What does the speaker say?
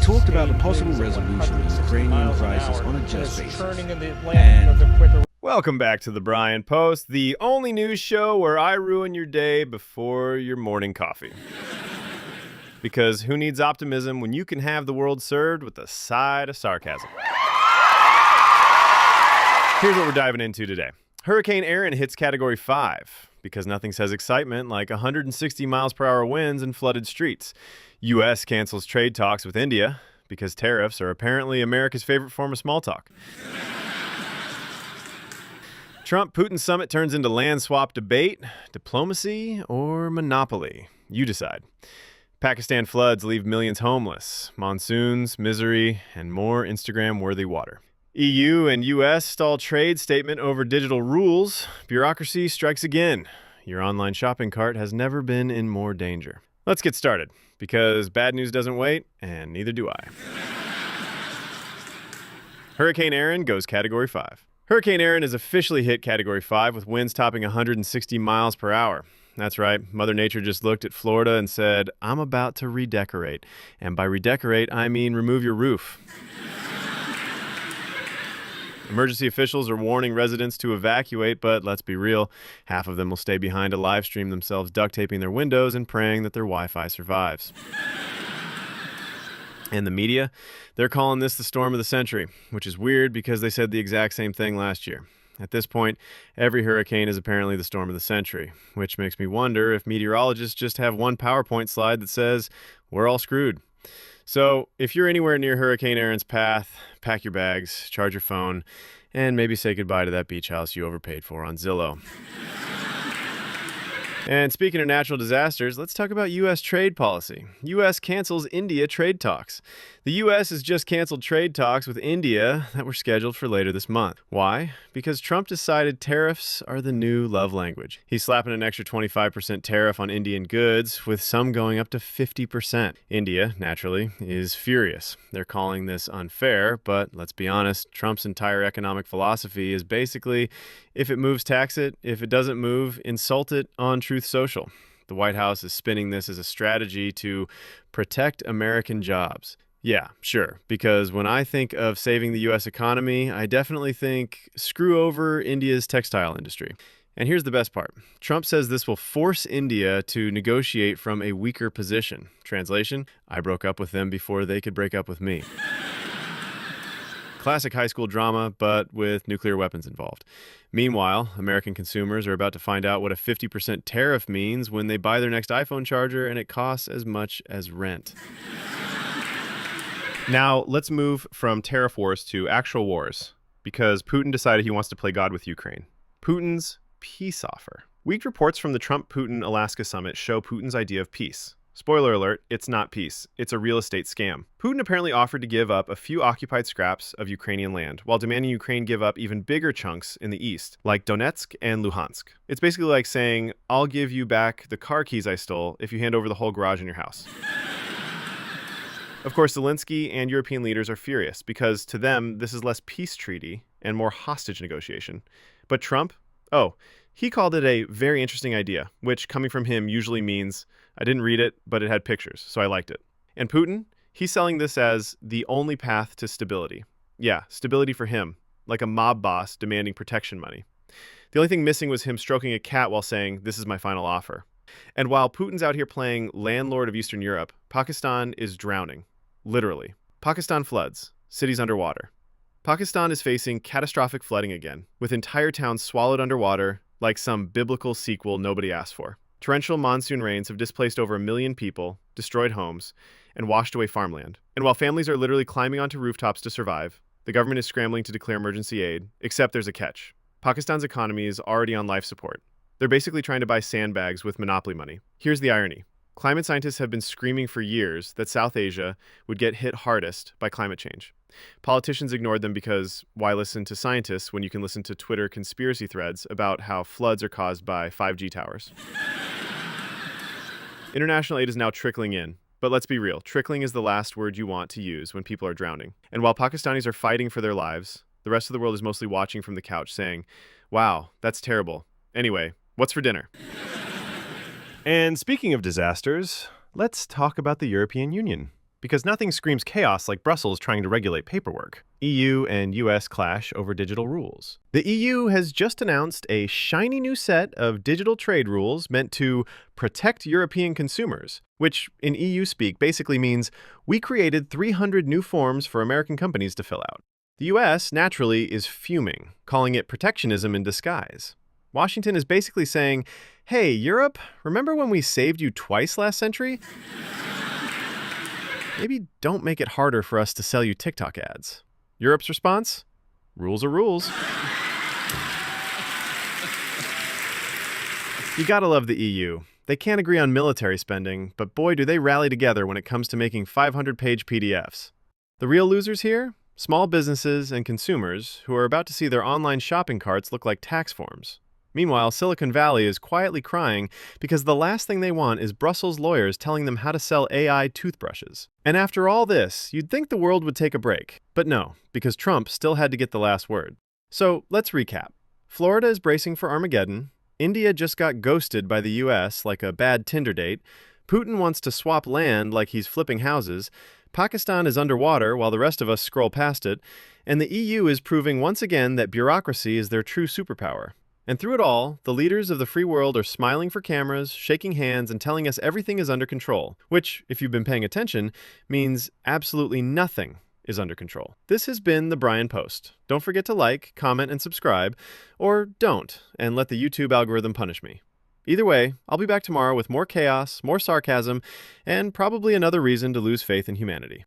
talked about the possible resolution of the Ukrainian crisis on a just basis. Welcome back to the Brian Post, the only news show where I ruin your day before your morning coffee. Because who needs optimism when you can have the world served with a side of sarcasm? Here's what we're diving into today. Hurricane Erin hits Category 5 because nothing says excitement like 160 miles per hour winds and flooded streets. U.S. cancels trade talks with India because tariffs are apparently America's favorite form of small talk. Trump-Putin Summit turns into land swap debate, diplomacy, or monopoly. You decide. Pakistan floods leave millions homeless, monsoons, misery, and more Instagram-worthy water. EU and US stall trade statement over digital rules. Bureaucracy strikes again. Your online shopping cart has never been in more danger. Let's get started, because bad news doesn't wait, and neither do I. Hurricane Erin goes Category 5. Hurricane Erin has officially hit Category 5 with winds topping 160 miles per hour. That's right, Mother Nature just looked at Florida and said, I'm about to redecorate. And by redecorate, I mean remove your roof. Emergency officials are warning residents to evacuate, but let's be real, half of them will stay behind to live stream themselves duct taping their windows and praying that their Wi-Fi survives. And the media, they're calling this the storm of the century, which is weird because they said the exact same thing last year. At this point, every hurricane is apparently the storm of the century, which makes me wonder if meteorologists just have one PowerPoint slide that says, we're all screwed. So if you're anywhere near Hurricane Erin's path, pack your bags, charge your phone, and maybe say goodbye to that beach house you overpaid for on Zillow. And speaking of natural disasters, let's talk about U.S. trade policy. U.S. cancels India trade talks. The U.S. has just canceled trade talks with India that were scheduled for later this month. Why? Because Trump decided tariffs are the new love language. He's slapping an extra 25% tariff on Indian goods, with some going up to 50%. India, naturally, is furious. They're calling this unfair, but let's be honest, Trump's entire economic philosophy is basically, if it moves, tax it. If it doesn't move, insult it on Truth Social. The White House is spinning this as a strategy to protect American jobs. Yeah, sure, because when I think of saving the U.S. economy, I definitely think screw over India's textile industry. And here's the best part. Trump says this will force India to negotiate from a weaker position. Translation, I broke up with them before they could break up with me. Classic high school drama, but with nuclear weapons involved. Meanwhile, American consumers are about to find out what a 50% tariff means when they buy their next iPhone charger and it costs as much as rent. Now, let's move from tariff wars to actual wars, because Putin decided he wants to play God with Ukraine. Putin's peace offer. Weak reports from the Trump-Putin Alaska Summit show Putin's idea of peace. Spoiler alert, it's not peace. It's a real estate scam. Putin apparently offered to give up a few occupied scraps of Ukrainian land, while demanding Ukraine give up even bigger chunks in the east, like Donetsk and Luhansk. It's basically like saying, I'll give you back the car keys I stole if you hand over the whole garage in your house. Of course, Zelensky and European leaders are furious because to them, this is less peace treaty and more hostage negotiation. But Trump, he called it a very interesting idea, which coming from him usually means, I didn't read it, but it had pictures, so I liked it. And Putin, he's selling this as the only path to stability. Yeah, stability for him, like a mob boss demanding protection money. The only thing missing was him stroking a cat while saying, this is my final offer. And while Putin's out here playing landlord of Eastern Europe, Pakistan is drowning. Literally. Pakistan floods, cities underwater. Pakistan is facing catastrophic flooding again, with entire towns swallowed underwater like some biblical sequel nobody asked for. Torrential monsoon rains have displaced over 1 million people, destroyed homes, and washed away farmland. And while families are literally climbing onto rooftops to survive, the government is scrambling to declare emergency aid, except there's a catch. Pakistan's economy is already on life support. They're basically trying to buy sandbags with monopoly money. Here's the irony. Climate scientists have been screaming for years that South Asia would get hit hardest by climate change. Politicians ignored them because why listen to scientists when you can listen to Twitter conspiracy threads about how floods are caused by 5G towers? International aid is now trickling in. But let's be real, trickling is the last word you want to use when people are drowning. And while Pakistanis are fighting for their lives, the rest of the world is mostly watching from the couch saying, wow, that's terrible. Anyway, what's for dinner? And speaking of disasters, let's talk about the European Union. because nothing screams chaos like Brussels trying to regulate paperwork. EU and US clash over digital rules. The EU has just announced a shiny new set of digital trade rules meant to protect European consumers, which in EU speak basically means we created 300 new forms for American companies to fill out. The US, naturally, is fuming, calling it protectionism in disguise. Washington is basically saying, hey, Europe, remember when we saved you twice last century? Maybe don't make it harder for us to sell you TikTok ads. Europe's response? Rules are rules. You gotta love the EU. They can't agree on military spending, but boy do they rally together when it comes to making 500-page PDFs. The real losers here? Small businesses and consumers who are about to see their online shopping carts look like tax forms. Meanwhile, Silicon Valley is quietly crying because the last thing they want is Brussels lawyers telling them how to sell AI toothbrushes. And after all this, you'd think the world would take a break. But no, because Trump still had to get the last word. So let's recap. Florida is bracing for Armageddon. India just got ghosted by the US like a bad Tinder date. Putin wants to swap land like he's flipping houses. Pakistan is underwater while the rest of us scroll past it. And the EU is proving once again that bureaucracy is their true superpower. And through it all, the leaders of the free world are smiling for cameras, shaking hands, and telling us everything is under control, which, if you've been paying attention, means absolutely nothing is under control. This has been The Brian Post. Don't forget to like, comment, and subscribe, or don't, and let the YouTube algorithm punish me. Either way, I'll be back tomorrow with more chaos, more sarcasm, and probably another reason to lose faith in humanity.